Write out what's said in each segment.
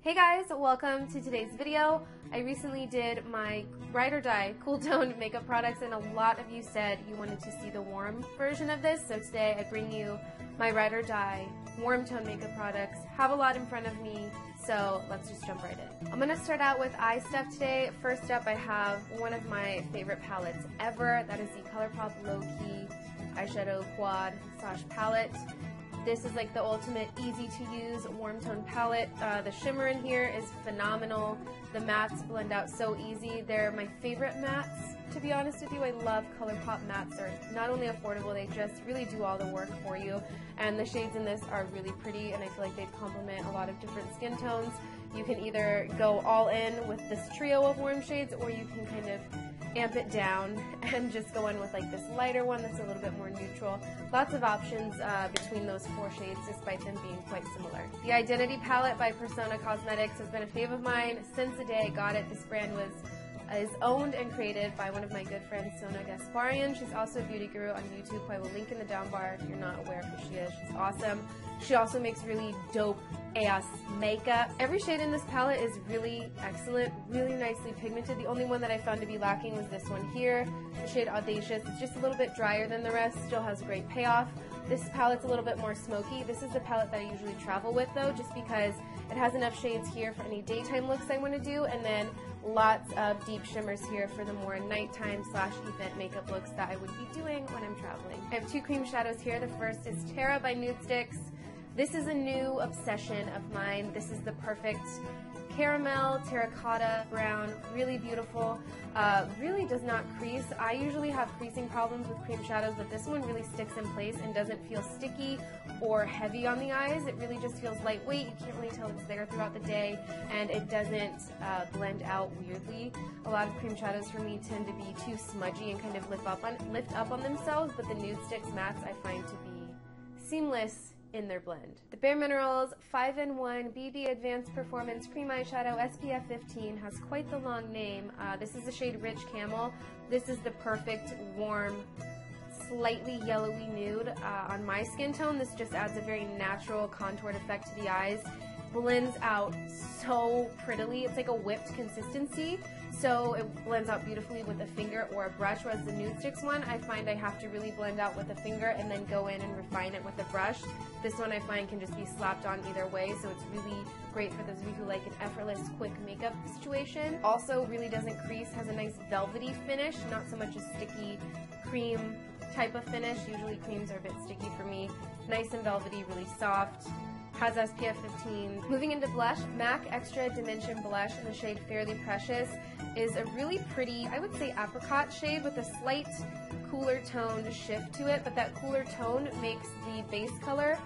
Hey guys, welcome to today's video. I recently did my Ride or Die Cool Toned makeup products and a lot of you said you wanted to see the warm version of this. So today I bring you my Ride or Die warm tone makeup products. Have a lot in front of me, so let's just jump right in. I'm going to start out with eye stuff today. First up I have one of my favorite palettes ever. That is the ColourPop Low Key Eyeshadow Quad / palette. This is like the ultimate easy to use warm tone palette. The shimmer in here is phenomenal. The mattes blend out so easy. They're my favorite mattes, to be honest with you. I love ColourPop mattes. They're not only affordable, they just really do all the work for you. And the shades in this are really pretty, and I feel like they complement a lot of different skin tones. You can either go all in with this trio of warm shades, or you can kind of amp it down and just go in with like this lighter one that's a little bit more neutral. Lots of options between those four shades despite them being quite similar. The Identity palette by Persona Cosmetics has been a fave of mine since the day I got it. This brand is owned and created by one of my good friends, Sona Gasparian. She's also a beauty guru on YouTube, who I will link in the down bar if you're not aware of who she is. She's awesome. She also makes really dope ass makeup. Every shade in this palette is really excellent, really nicely pigmented. The only one that I found to be lacking was this one here, the shade Audacious. It's just a little bit drier than the rest, still has great payoff. This palette's a little bit more smoky. This is the palette that I usually travel with though, just because it has enough shades here for any daytime looks I want to do, and then lots of deep shimmers here for the more nighttime / event makeup looks that I would be doing when I'm traveling. I have two cream shadows here. The first is Terra by Nude Sticks. This is a new obsession of mine. This is the perfect caramel, terracotta brown, really beautiful, really does not crease. I usually have creasing problems with cream shadows, but this one really sticks in place and doesn't feel sticky or heavy on the eyes. It really just feels lightweight. You can't really tell it's there throughout the day, and it doesn't blend out weirdly. A lot of cream shadows for me tend to be too smudgy and kind of lift up on themselves, but the Nude Sticks mattes I find to be seamless in their blend. The Bare Minerals 5-in-1 BB Advanced Performance Cream Eyeshadow SPF 15 has quite the long name. This is the shade Rich Camel. This is the perfect warm, slightly yellowy nude on my skin tone. This just adds a very natural contoured effect to the eyes. Blends out so prettily. It's like a whipped consistency, so it blends out beautifully with a finger or a brush, whereas the Nude Sticks one I find I have to really blend out with a finger and then go in and refine it with a brush. This one I find can just be slapped on either way, so it's really great for those of you who like an effortless, quick makeup situation. Also really doesn't crease, has a nice velvety finish, not so much a sticky cream type of finish. Usually creams are a bit sticky for me. Nice and velvety, really soft. Has SPF 15. Moving into blush, MAC Extra Dimension Blush in the shade Fairly Precious is a really pretty, I would say, apricot shade with a slight cooler toned shift to it, but that cooler tone makes the base color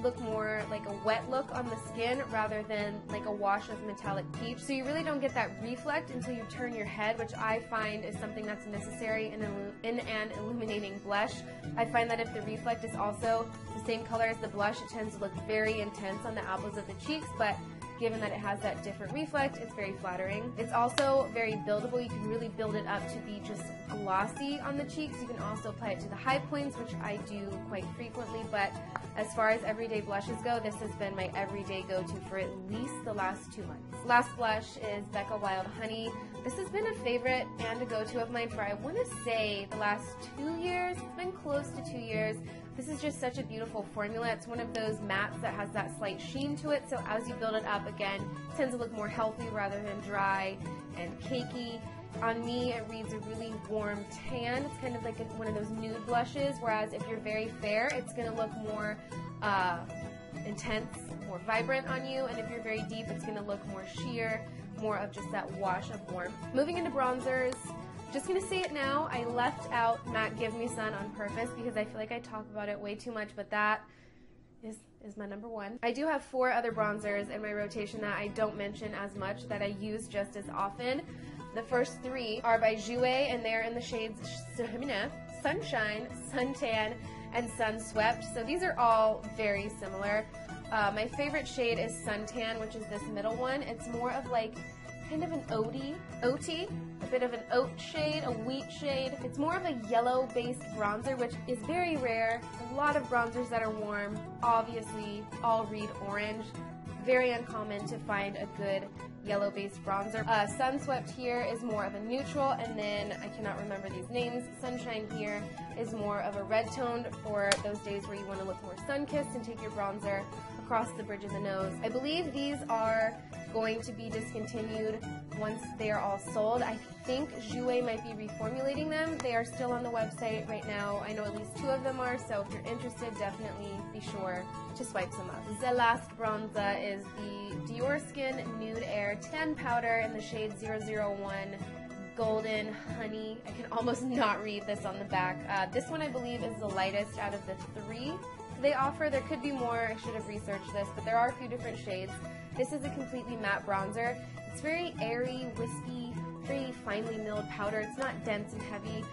look more like a wet look on the skin rather than like a wash of metallic peach. So you really don't get that reflect until you turn your head, which I find is something that's necessary in an illuminating blush. I find that if the reflect is also the same color as the blush, it tends to look very intense on the apples of the cheeks, but given that it has that different reflect, it's very flattering. It's also very buildable. You can really build it up to be just glossy on the cheeks. You can also apply it to the high points, which I do quite frequently, but as far as everyday blushes go, this has been my everyday go-to for at least the last 2 months. Last blush is Becca Wild Honey. This has been a favorite and a go-to of mine for, I want to say, the last 2 years. It's been close to 2 years. This is just such a beautiful formula. It's one of those mattes that has that slight sheen to it, so as you build it up again, it tends to look more healthy rather than dry and cakey. On me, it reads a really warm tan. It's kind of like one of those nude blushes, whereas if you're very fair, it's going to look more intense, more vibrant on you, and if you're very deep, it's going to look more sheer, more of just that wash of warmth. Moving into bronzers, just going to say it now, I left out Matte Give Me Sun on purpose because I feel like I talk about it way too much, but that is my number one. I do have 4 other bronzers in my rotation that I don't mention as much, that I use just as often. The first 3 are by Jouer, and they're in the shades Sunshine, Suntan, and Sunswept. So these are all very similar. My favorite shade is Suntan, which is this middle one. It's more of like kind of an oaty, a bit of an oat shade, a wheat shade. It's more of a yellow-based bronzer, which is very rare. A lot of bronzers that are warm, obviously, all read orange. very uncommon to find a good yellow-based bronzer. Sunswept here is more of a neutral, and then I cannot remember these names. Sunshine here is more of a red toned for those days where you want to look more sun-kissed and take your bronzer across the bridge of the nose. I believe these are going to be discontinued once they are all sold. I think Jouer might be reformulating them. They are still on the website right now. I know at least 2 of them are, so if you're interested, definitely be sure to swipe some up. The last bronzer is the Dior Skin Nude Air Tan Powder in the shade 001 Golden Honey. I can almost not read this on the back. This one I believe is the lightest out of the 3 they offer. There could be more, I should have researched this, but there are a few different shades. This is a completely matte bronzer. It's very airy, wispy, very finely milled powder. It's not dense and heavy.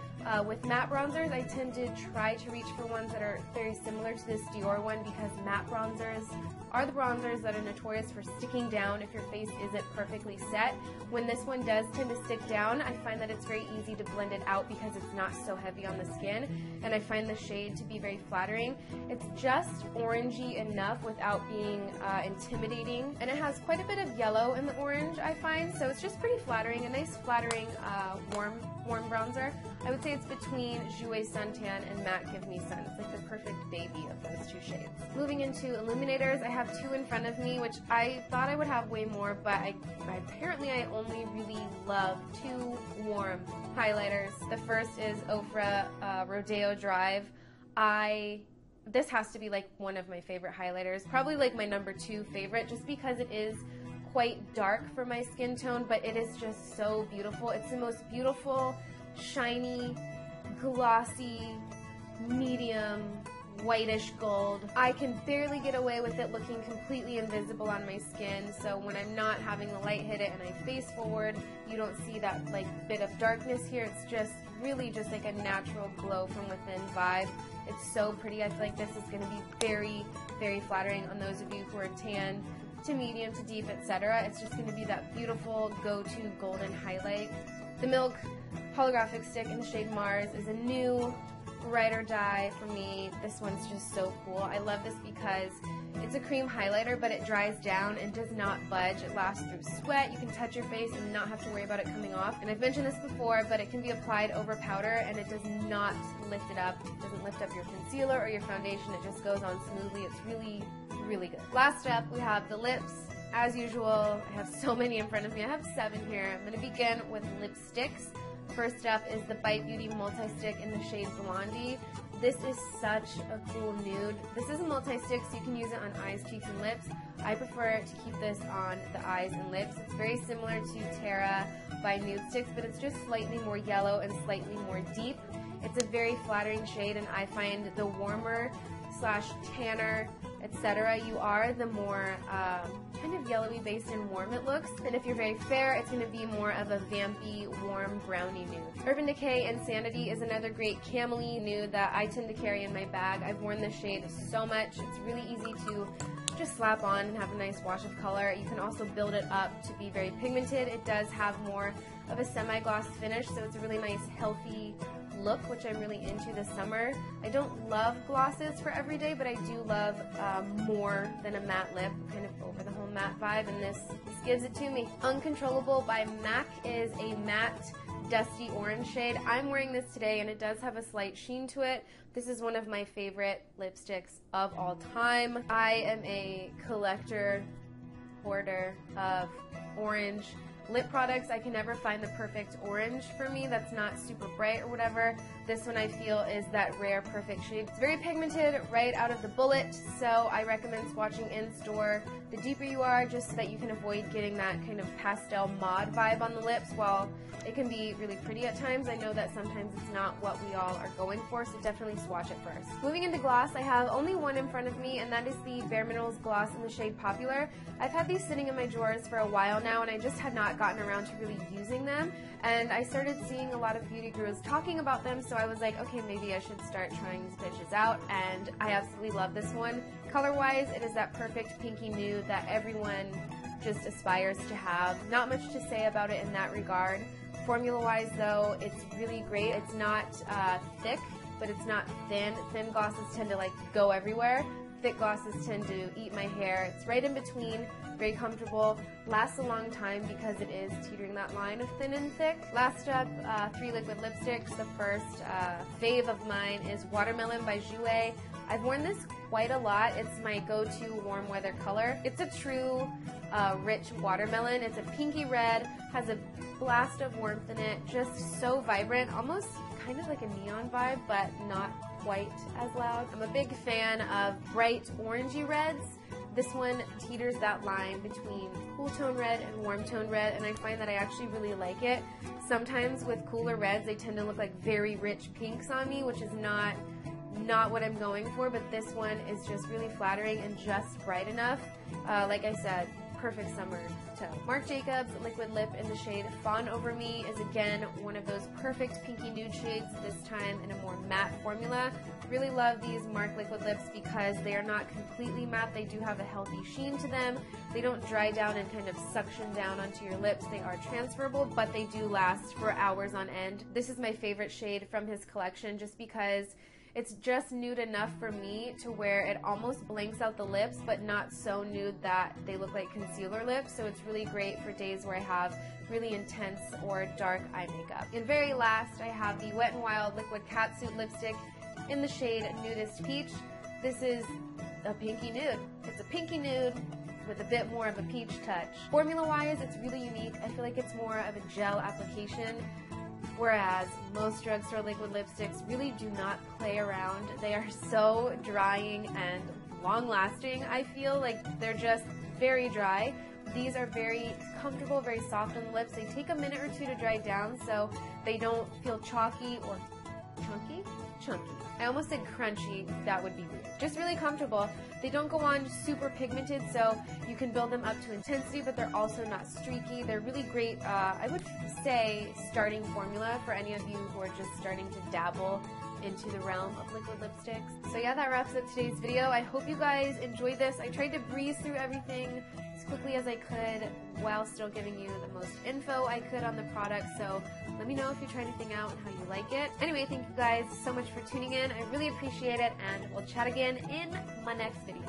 With matte bronzers, I tend to try to reach for ones that are very similar to this Dior one, because matte bronzers are the bronzers that are notorious for sticking down if your face isn't perfectly set. When this one does tend to stick down, I find that it's very easy to blend it out because it's not so heavy on the skin, and I find the shade to be very flattering. It's just orangey enough without being intimidating, and it has quite a bit of yellow in the orange, I find, so it's just pretty flattering, a nice flattering warm bronzer. I would say it's between Jouer Suntan and Matte Give Me Sun. It's like the perfect baby of those 2 shades. Moving into illuminators, I have 2 in front of me, which I thought I would have way more, but apparently I only really love 2 warm highlighters. The first is Ofra Rodeo Drive. This has to be like one of my favorite highlighters, probably like my number 2 favorite, just because it is quite dark for my skin tone, but it is just so beautiful. It's the most beautiful, shiny, glossy, medium, whitish gold. I can barely get away with it looking completely invisible on my skin, so when I'm not having the light hit it and I face forward, you don't see that like bit of darkness here. It's just really just like a natural glow from within vibe. It's so pretty. I feel like this is going to be very, very flattering on those of you who are tan to medium to deep, etc. It's just going to be that beautiful go-to golden highlight. The Milk Holographic Stick in the shade Mars is a new ride or die for me. This one's just so cool. I love this because it's a cream highlighter, but it dries down and does not budge. It lasts through sweat. You can touch your face and not have to worry about it coming off. And I've mentioned this before, but it can be applied over powder and it does not lift it up. It doesn't lift up your concealer or your foundation. It just goes on smoothly. It's really, really good. Last up, we have the lips. As usual, I have so many in front of me. I have 7 here. I'm going to begin with lipsticks. First up is the Bite Beauty Multi-Stick in the shade Blondie. This is such a cool nude. This is a multi-stick, so you can use it on eyes, cheeks, and lips. I prefer to keep this on the eyes and lips. It's very similar to Terra by Nude Sticks, but it's just slightly more yellow and slightly more deep. It's a very flattering shade, and I find the warmer / tanner, etc. you are, the more kind of yellowy based and warm it looks. And if you're very fair, it's going to be more of a vampy, warm, browny nude. Urban Decay Insanity is another great camely nude that I tend to carry in my bag. I've worn this shade so much. It's really easy to just slap on and have a nice wash of color. You can also build it up to be very pigmented. It does have more of a semi-gloss finish, so it's a really nice, healthy look, which I'm really into this summer. I don't love glosses for every day, but I do love more than a matte lip, kind of over the whole matte vibe, and this gives it to me. Uncontrollable by MAC is a matte dusty orange shade. I'm wearing this today, and it does have a slight sheen to it. This is one of my favorite lipsticks of all time. I am a collector, hoarder of orange lip products. I can never find the perfect orange for me that's not super bright or whatever. This one I feel is that rare perfect shade. It's very pigmented right out of the bullet, so I recommend swatching in store the deeper you are, just so that you can avoid getting that kind of pastel mod vibe on the lips. While it can be really pretty at times, I know that sometimes it's not what we all are going for, so definitely swatch it first. Moving into gloss, I have only one in front of me, and that is the Bare Minerals gloss in the shade Popular. I've had these sitting in my drawers for a while now, and I just had not gotten around to really using them, and I started seeing a lot of beauty gurus talking about them, so I was like, okay, maybe I should start trying these bitches out, and I absolutely love this one. Color-wise, it is that perfect pinky nude that everyone just aspires to have. Not much to say about it in that regard. Formula-wise, though, it's really great. It's not thick, but it's not thin. Thin glosses tend to like go everywhere. Thick glosses tend to eat my hair. It's right in between. very comfortable, lasts a long time because it is teetering that line of thin and thick. Last up, 3 liquid lipsticks. The first fave of mine is Watermelon by Jouer. I've worn this quite a lot. It's my go-to warm weather color. It's a true rich watermelon. It's a pinky red, has a blast of warmth in it, just so vibrant, almost kind of like a neon vibe, but not quite as loud. I'm a big fan of bright orangey reds. This one teeters that line between cool tone red and warm tone red, and I find that I actually really like it. Sometimes with cooler reds, they tend to look like very rich pinks on me, which is not what I'm going for, but this one is just really flattering and just bright enough. Like I said, perfect summer tone. Marc Jacobs liquid lip in the shade Fawn Over Me is again one of those perfect pinky nude shades, this time in a more matte formula. Really love these Marc liquid lips because they are not completely matte. They do have a healthy sheen to them. They don't dry down and kind of suction down onto your lips. They are transferable, but they do last for hours on end. This is my favorite shade from his collection just because it's just nude enough for me to where it almost blanks out the lips, but not so nude that they look like concealer lips. So it's really great for days where I have really intense or dark eye makeup. And very last, I have the Wet n Wild Liquid Catsuit Lipstick in the shade Nudist Peach. This is a pinky nude. It's a pinky nude with a bit more of a peach touch. Formula-wise, it's really unique. I feel like it's more of a gel application, whereas most drugstore liquid lipsticks really do not play around. They are so drying and long-lasting. I feel like they're just very dry. These are very comfortable, very soft on the lips. They take a minute or two to dry down, so they don't feel chalky or chunky. I almost said crunchy. That would be weird. Just really comfortable. They don't go on super pigmented, so you can build them up to intensity, but they're also not streaky. They're really great, I would say, starting formula for any of you who are just starting to dabble into the realm of liquid lipsticks. So yeah, that wraps up today's video. I hope you guys enjoyed this. I tried to breeze through everything as quickly as I could while still giving you the most info I could on the product. So let me know if you try anything out and how you like it. Anyway, thank you guys so much for tuning in. I really appreciate it, and we'll chat again in my next video.